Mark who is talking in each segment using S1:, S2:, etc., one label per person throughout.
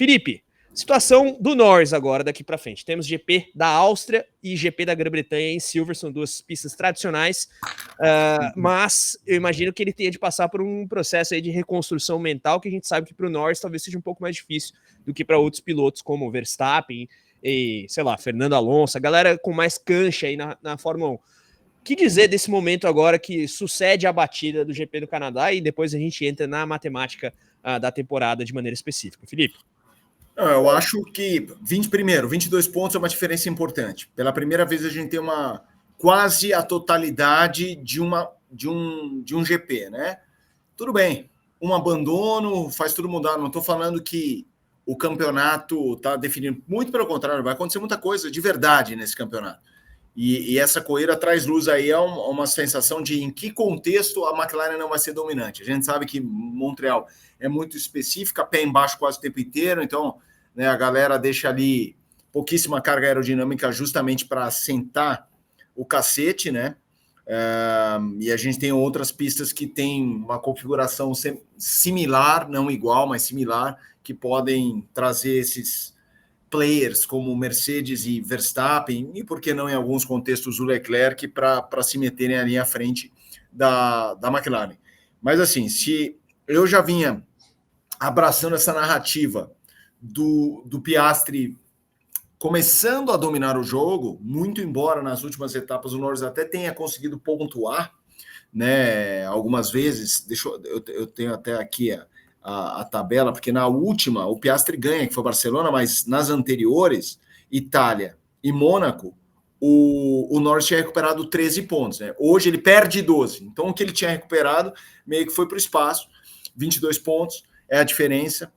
S1: Felipe, situação do Norris agora daqui para frente. Temos GP da Áustria e GP da Grã-Bretanha em Silverstone, duas pistas tradicionais, mas eu imagino que ele tenha de passar por um processo aí de reconstrução mental que a gente sabe que para o Norris talvez seja um pouco mais difícil do que para outros pilotos como Verstappen e, sei lá, Fernando Alonso, a galera com mais cancha aí na Fórmula 1. O que dizer desse momento agora que sucede a batida do GP do Canadá e depois a gente entra na matemática da temporada de maneira específica? Felipe?
S2: Eu acho que 22 pontos é uma diferença importante. Pela primeira vez a gente tem quase a totalidade de um GP, né? Tudo bem, um abandono faz tudo mudar. Não estou falando que o campeonato está definido. Muito pelo contrário, vai acontecer muita coisa de verdade nesse campeonato. E essa corrida traz luz aí a uma sensação de em que contexto a McLaren não vai ser dominante. A gente sabe que Montreal é muito específica, pé embaixo quase o tempo inteiro, então, né, a galera deixa ali pouquíssima carga aerodinâmica justamente para assentar o cacete, né? E a gente tem outras pistas que têm uma configuração similar, não igual, mas similar, que podem trazer esses players como Mercedes e Verstappen, e por que não em alguns contextos o Leclerc, para se meterem ali à frente da McLaren. Mas assim, se eu já vinha abraçando essa narrativa do Piastri começando a dominar o jogo, muito embora nas últimas etapas o Norris até tenha conseguido pontuar, né, algumas vezes. Eu tenho até aqui a tabela, porque na última o Piastri ganha, que foi Barcelona, mas nas anteriores, Itália e Mônaco, o Norris tinha recuperado 13 pontos, né? Hoje ele perde 12, então o que ele tinha recuperado meio que foi para o espaço. 22 pontos é a diferença.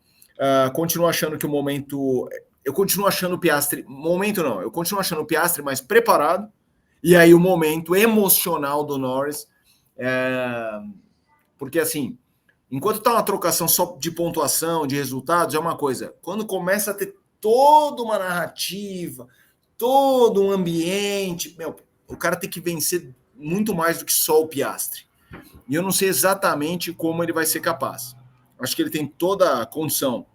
S2: Continuo achando que o momento... Eu continuo achando o Piastri... eu continuo achando o Piastri mais preparado, e aí o momento emocional do Norris, porque assim, enquanto está uma trocação só de pontuação, de resultados, é uma coisa. Quando começa a ter toda uma narrativa, todo um ambiente, o cara tem que vencer muito mais do que só o Piastri. E eu não sei exatamente como ele vai ser capaz. Acho que ele tem toda a condição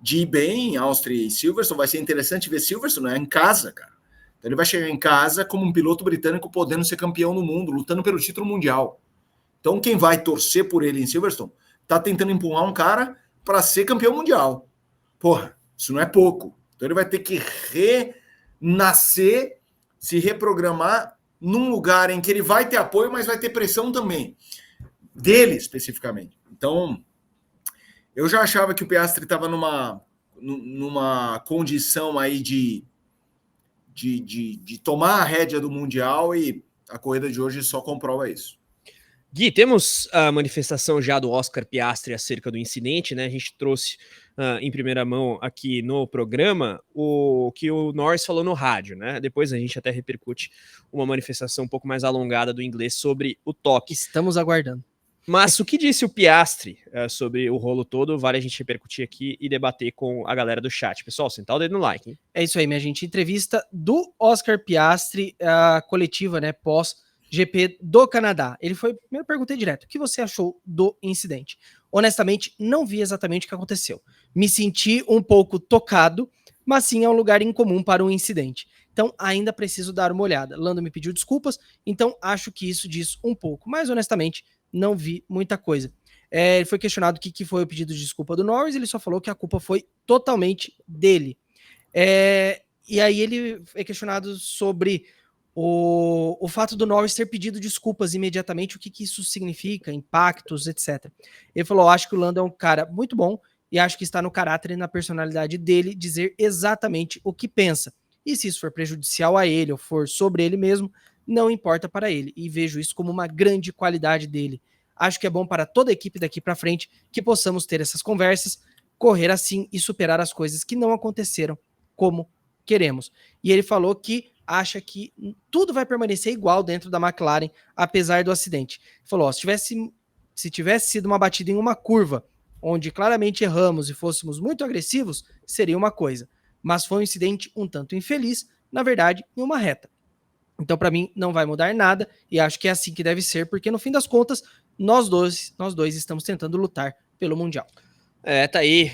S2: de ir bem em Áustria e Silverstone. Vai ser interessante ver Silverstone, né, em casa, cara. Então ele vai chegar em casa como um piloto britânico podendo ser campeão do mundo, lutando pelo título mundial. Então quem vai torcer por ele em Silverstone tá tentando empurrar um cara para ser campeão mundial. Porra, isso não é pouco. Então ele vai ter que renascer, se reprogramar num lugar em que ele vai ter apoio, mas vai ter pressão também, dele especificamente. Então, eu já achava que o Piastri estava numa condição aí de tomar a rédea do Mundial, e a corrida de hoje só comprova isso.
S1: Gui, temos a manifestação já do Oscar Piastri acerca do incidente, né? A gente trouxe em primeira mão aqui no programa o que o Norris falou no rádio, né? Depois a gente até repercute uma manifestação um pouco mais alongada do inglês sobre o toque.
S3: Estamos aguardando.
S1: Mas o que disse o Piastri sobre o rolo todo, vale a gente repercutir aqui e debater com a galera do chat. Pessoal, sentar o dedo no like, hein?
S3: É isso aí, minha gente. Entrevista do Oscar Piastri, a coletiva, né, pós-GP do Canadá. Ele foi... Primeiro perguntei direto, o que você achou do incidente? Honestamente, não vi exatamente o que aconteceu. Me senti um pouco tocado, mas sim é um lugar incomum para um incidente. Então, ainda preciso dar uma olhada. Lando me pediu desculpas, então acho que isso diz um pouco. Mas, honestamente, não vi muita coisa. Ele foi questionado o que foi o pedido de desculpa do Norris, ele só falou que a culpa foi totalmente dele. E aí ele é questionado sobre o fato do Norris ter pedido desculpas imediatamente, o que isso significa, impactos, etc. Ele falou, acho que o Lando é um cara muito bom e acho que está no caráter e na personalidade dele dizer exatamente o que pensa. E se isso for prejudicial a ele ou for sobre ele mesmo, não importa para ele, e vejo isso como uma grande qualidade dele. Acho que é bom para toda a equipe daqui para frente que possamos ter essas conversas, correr assim e superar as coisas que não aconteceram como queremos. E ele falou que acha que tudo vai permanecer igual dentro da McLaren, apesar do acidente. Ele falou, se tivesse sido uma batida em uma curva, onde claramente erramos e fôssemos muito agressivos, seria uma coisa. Mas foi um incidente um tanto infeliz, na verdade, em uma reta. Então, para mim, não vai mudar nada, e acho que é assim que deve ser, porque no fim das contas, nós dois estamos tentando lutar pelo Mundial.
S1: Tá aí.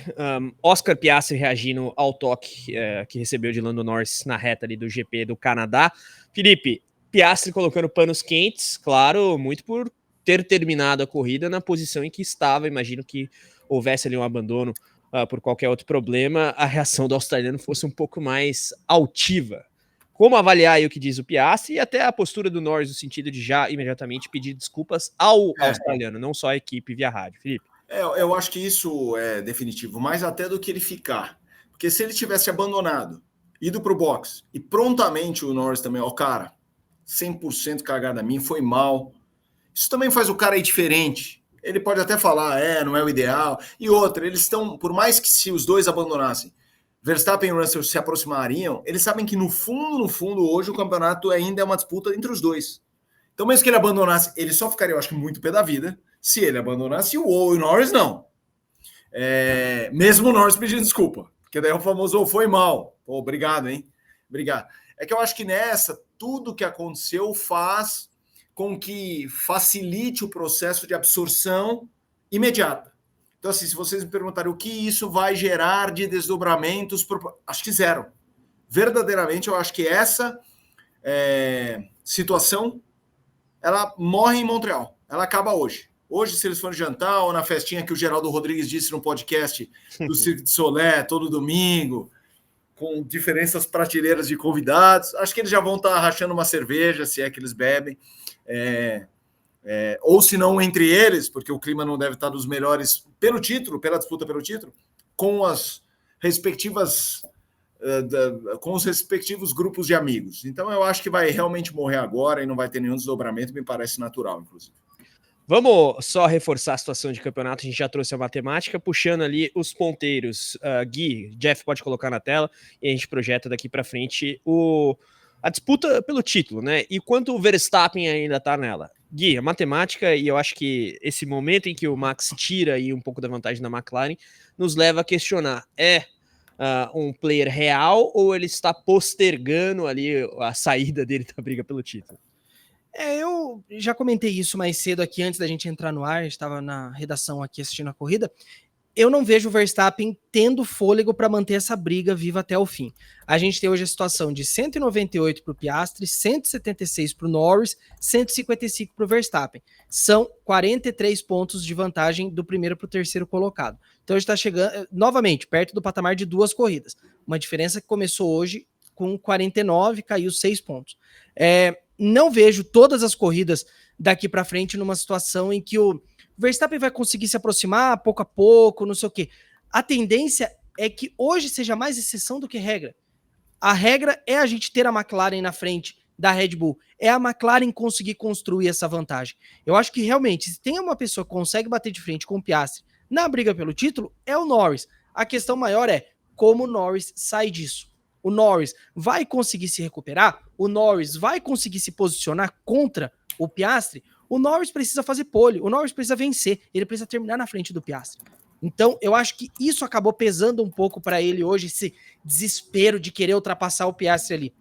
S1: Oscar Piastri reagindo ao toque que recebeu de Lando Norris na reta ali do GP do Canadá. Felipe, Piastri colocando panos quentes, claro, muito por ter terminado a corrida na posição em que estava. Imagino que houvesse ali um abandono por qualquer outro problema, a reação do australiano fosse um pouco mais altiva. Como avaliar aí o que diz o Piastri e até a postura do Norris no sentido de já imediatamente pedir desculpas ao australiano, não só a equipe via rádio. Felipe?
S2: Eu acho que isso é definitivo, mais até do que ele ficar. Porque se ele tivesse abandonado, ido para o box, e prontamente o Norris também, cara, 100% cagada minha, foi mal. Isso também faz o cara ir diferente. Ele pode até falar, não é o ideal. E outra, eles estão, por mais que se os dois abandonassem, Verstappen e Russell se aproximariam, eles sabem que no fundo, hoje o campeonato ainda é uma disputa entre os dois. Então, mesmo que ele abandonasse, ele só ficaria, eu acho que, muito pé da vida. Se ele abandonasse, o Norris não. Mesmo o Norris pedindo desculpa. Porque daí o famoso, foi mal. Pô, obrigado, hein? Obrigado. É que eu acho que nessa, tudo que aconteceu faz com que facilite o processo de absorção imediata. Então, assim, se vocês me perguntarem o que isso vai gerar de desdobramentos, acho que zero. Verdadeiramente, eu acho que essa situação, ela morre em Montreal. Ela acaba hoje. Hoje, se eles forem jantar ou na festinha que o Geraldo Rodrigues disse no podcast do Cirque du Soleil, todo domingo, com diferentes prateleiras de convidados, acho que eles já vão estar rachando uma cerveja, se é que eles bebem. Ou se não entre eles, porque o clima não deve estar dos melhores pelo título, pela disputa pelo título, com as respectivas com os respectivos grupos de amigos. Então eu acho que vai realmente morrer agora e não vai ter nenhum desdobramento, me parece natural, inclusive.
S1: Vamos só reforçar a situação de campeonato, a gente já trouxe a matemática, puxando ali os ponteiros. Gui, Jeff pode colocar na tela e a gente projeta daqui para frente a disputa pelo título, né? E quanto o Verstappen ainda tá nela. Gui, a matemática, e eu acho que esse momento em que o Max tira aí um pouco da vantagem da McLaren, nos leva a questionar, um player real ou ele está postergando ali a saída dele da briga pelo título?
S3: Eu já comentei isso mais cedo aqui, antes da gente entrar no ar, a gente estava na redação aqui assistindo a corrida. Eu não vejo o Verstappen tendo fôlego para manter essa briga viva até o fim. A gente tem hoje a situação de 198 para o Piastri, 176 para o Norris, 155 para o Verstappen. São 43 pontos de vantagem do primeiro para o terceiro colocado. Então a gente está chegando, novamente, perto do patamar de 2 corridas. Uma diferença que começou hoje com 49, caiu 6 pontos. Não vejo todas as corridas daqui para frente numa situação em que o Verstappen vai conseguir se aproximar pouco a pouco, não sei o quê. A tendência é que hoje seja mais exceção do que regra. A regra é a gente ter a McLaren na frente da Red Bull. É a McLaren conseguir construir essa vantagem. Eu acho que realmente, se tem uma pessoa que consegue bater de frente com o Piastri na briga pelo título, é o Norris. A questão maior é como o Norris sai disso. O Norris vai conseguir se recuperar? O Norris vai conseguir se posicionar contra o Piastri? O Norris precisa fazer pole, o Norris precisa vencer, ele precisa terminar na frente do Piastri. Então, eu acho que isso acabou pesando um pouco para ele hoje, esse desespero de querer ultrapassar o Piastri ali.